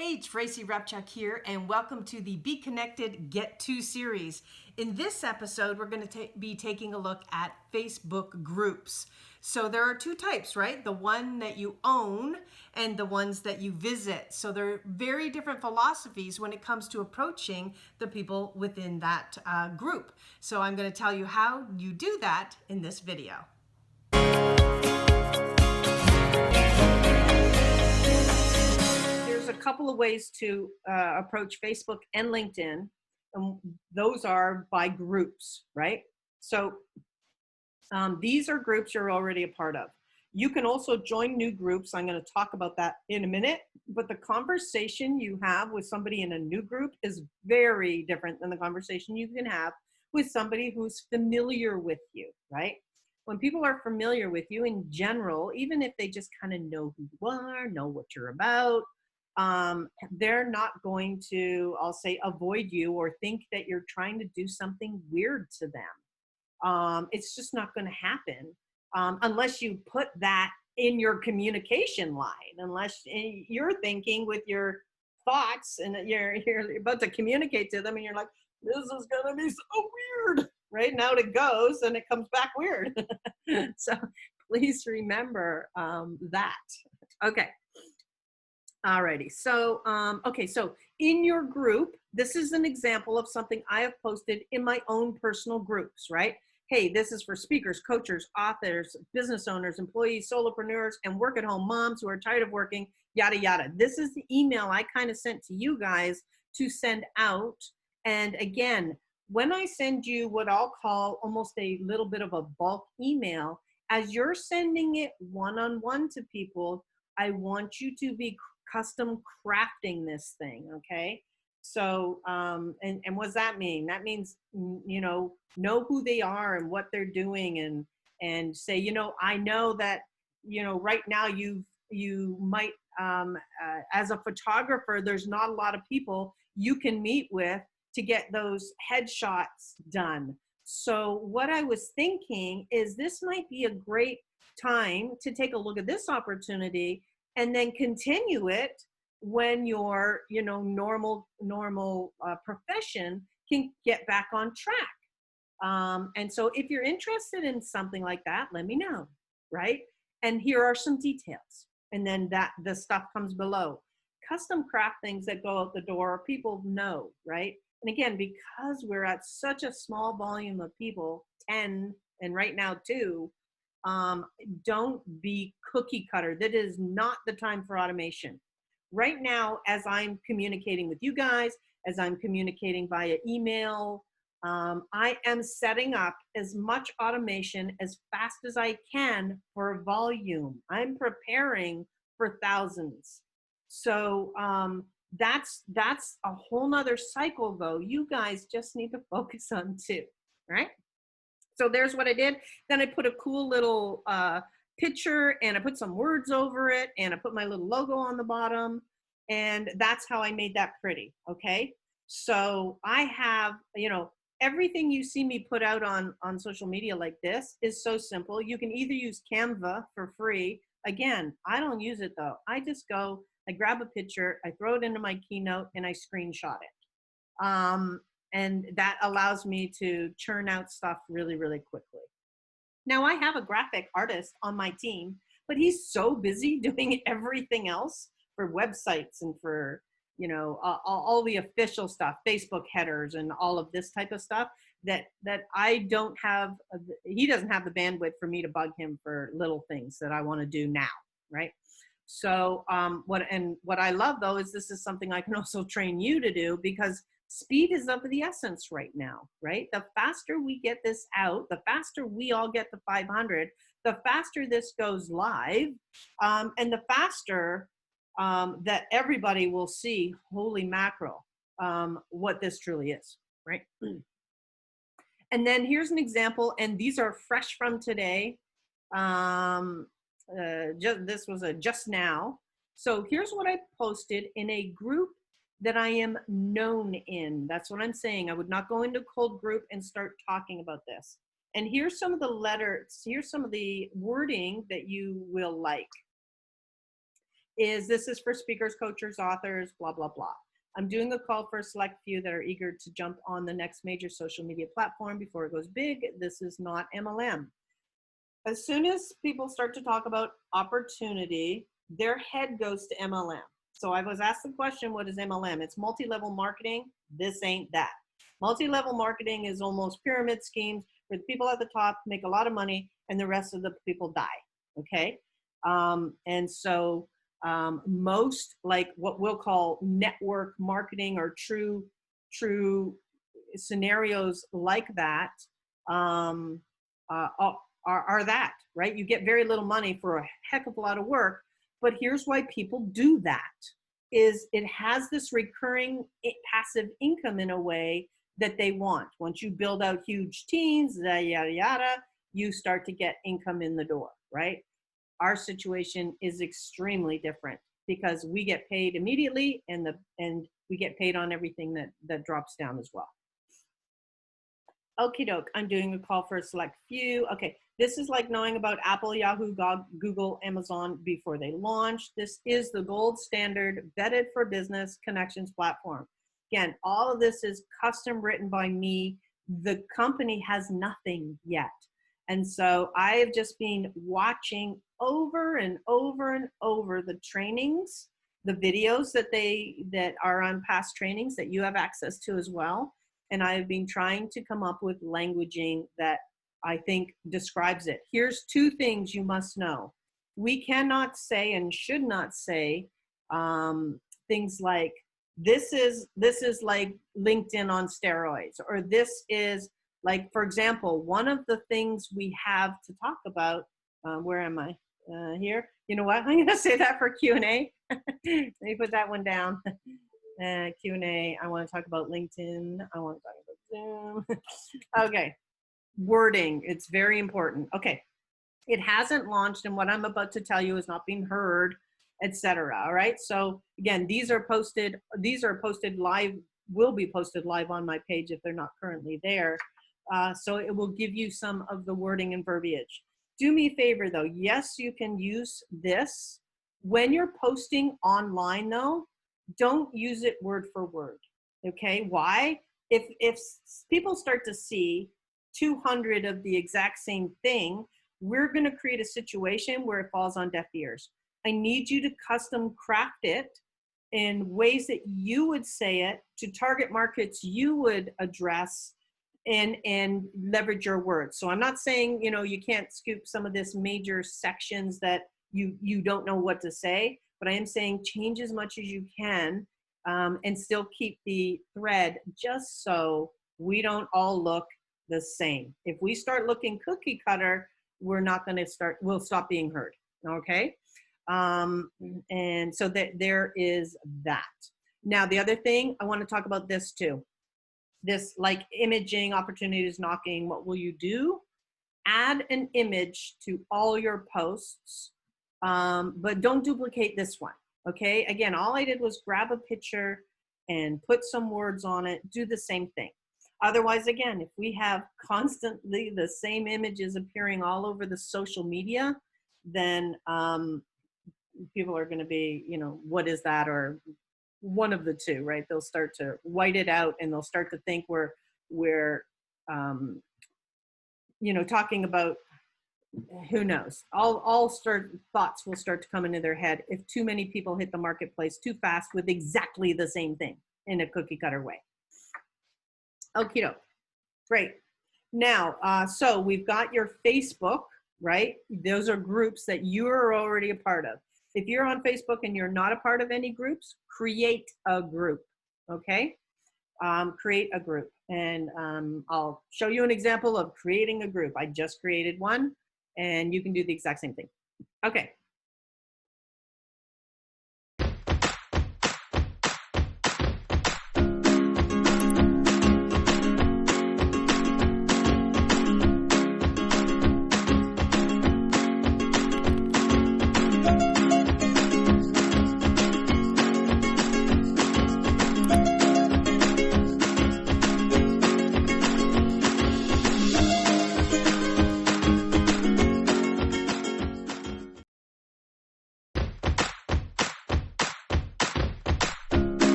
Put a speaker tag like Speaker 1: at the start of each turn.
Speaker 1: Hey, Tracy Repchuk here, and welcome to the Be Connected, Get To series. In this episode, we're going to be taking a look at Facebook groups. So there are two types, right? The one that you own and the ones that you visit. So they're very different philosophies when it comes to approaching the people within that group. So I'm going to tell you how you do that in this video. There's a couple of ways to approach Facebook and LinkedIn, and those are by groups, right? So these are groups you're already a part of. You can also join new groups. I'm going to talk about that in a minute, but the conversation you have with somebody in a new group is very different than the conversation you can have with somebody who's familiar with you, right? When people are familiar with you in general, even if they just kind of know who you are, know what you're about, they're not going to, I'll say, avoid you or think that you're trying to do something weird to them. It's just not going to happen unless you put that in your communication line, unless you're thinking with your thoughts and you're about to communicate to them and you're like, this is going to be so weird, right? Now it goes and it comes back weird. So please remember that. Okay. Alrighty, so so in your group, this is an example of something I have posted in my own personal groups, right? Hey, this is for speakers, coaches, authors, business owners, employees, solopreneurs, and work-at-home moms who are tired of working, yada, yada. This is the email I kind of sent to you guys to send out. And again, when I send you what I'll call almost a little bit of a bulk email, as you're sending it one-on-one to people, I want you to be custom crafting this thing, okay? So, and what does that mean? That means, know who they are and what they're doing and say, I know that, right now you might, as a photographer, there's not a lot of people you can meet with to get those headshots done. So what I was thinking is this might be a great time to take a look at this opportunity and then continue it when your normal profession can get back on track. And so if you're interested in something like that, let me know, right? And here are some details. And then the stuff comes below. Custom craft things that go out the door, people know, right? And again, because we're at such a small volume of people, 10 and right now 2, don't be cookie cutter. That is not the time for automation. Right now, as I'm communicating with you guys, as I'm communicating via email, I am setting up as much automation as fast as I can for volume. I'm preparing for thousands. So that's a whole nother cycle though. You guys just need to focus on 2, right? So there's what I did. Then I put a cool little picture and I put some words over it and I put my little logo on the bottom. And that's how I made that pretty, okay? So I have, everything you see me put out on social media like this is so simple. You can either use Canva for free. Again, I don't use it though. I just go, I grab a picture, I throw it into my Keynote and I screenshot it. And that allows me to churn out stuff really, really quickly. Now I have a graphic artist on my team, but he's so busy doing everything else for websites and for, all the official stuff, Facebook headers and all of this type of stuff that I don't have, he doesn't have the bandwidth for me to bug him for little things that I want to do now, right? So what I love though is this is something I can also train you to do because speed is of the essence right now, right? The faster we get this out, the faster we all get to 500, the faster this goes live, and the faster that everybody will see, holy mackerel, what this truly is, right? And then here's an example, and these are fresh from today. This was a just now. So here's what I posted in a group that I am known in. That's what I'm saying. I would not go into a cold group and start talking about this. And here's some of the letters, here's some of the wording that you will like. this is for speakers, coaches, authors, blah, blah, blah. I'm doing a call for a select few that are eager to jump on the next major social media platform before it goes big. This is not MLM. As soon as people start to talk about opportunity, their head goes to MLM. So I was asked the question, what is MLM? It's multi-level marketing. This ain't that. Multi-level marketing is almost pyramid schemes where the people at the top make a lot of money and the rest of the people die, okay? And so most, like what we'll call network marketing or true scenarios like that are that, right? You get very little money for a heck of a lot of work, but here's why people do that, is it has this recurring passive income in a way that they want. Once you build out huge teams, yada, yada, you start to get income in the door, right? Our situation is extremely different because we get paid immediately and we get paid on everything that drops down as well. Okie doke, I'm doing a call for a select few. Okay, this is like knowing about Apple, Yahoo, Google, Amazon before they launch. This is the gold standard vetted for business connections platform. Again, all of this is custom written by me. The company has nothing yet. And so I have just been watching over and over and over the trainings, the videos that are on past trainings that you have access to as well. And I've been trying to come up with languaging that I think describes it. Here's two things you must know. We cannot say and should not say things like, this is like LinkedIn on steroids, or this is like, for example, one of the things we have to talk about, where am I? Here. You know what? I'm going to say that for Q&A. Let me put that one down. Q&A. I want to talk about LinkedIn. I want to talk about Zoom. Okay. Wording. It's very important. Okay. It hasn't launched, and what I'm about to tell you is not being heard, etc. All right. So again, these are posted live, will be posted live on my page if they're not currently there. So it will give you some of the wording and verbiage. Do me a favor though. Yes, you can use this. When you're posting online though, don't use it word for word. Okay. Why? If people start to see 200 of the exact same thing, we're going to create a situation where it falls on deaf ears. I need you to custom craft it in ways that you would say it to target markets you would address and leverage your words. So I'm not saying, you know, you can't scoop some of this major sections that you don't know what to say, but I am saying change as much as you can and still keep the thread just so we don't all look the same. If we start looking cookie cutter, we're not going to we'll stop being heard. Okay. And so that there is that. Now, the other thing I want to talk about this too, this like imaging, opportunities knocking. What will you do? Add an image to all your posts, but don't duplicate this one. Okay. Again, all I did was grab a picture and put some words on it. Do the same thing. Otherwise, again, if we have constantly the same images appearing all over the social media, then people are going to be, you know, what is that? Or one of the two, right? They'll start to white it out and they'll start to think we're you know, talking about, who knows, all thoughts will start to come into their head if too many people hit the marketplace too fast with exactly the same thing in a cookie cutter way. Okie doke. Great. Now, so we've got your Facebook, right? Those are groups that you are already a part of. If you're on Facebook and you're not a part of any groups, create a group, okay? Create a group. And I'll show you an example of creating a group. I just created one, and you can do the exact same thing. Okay,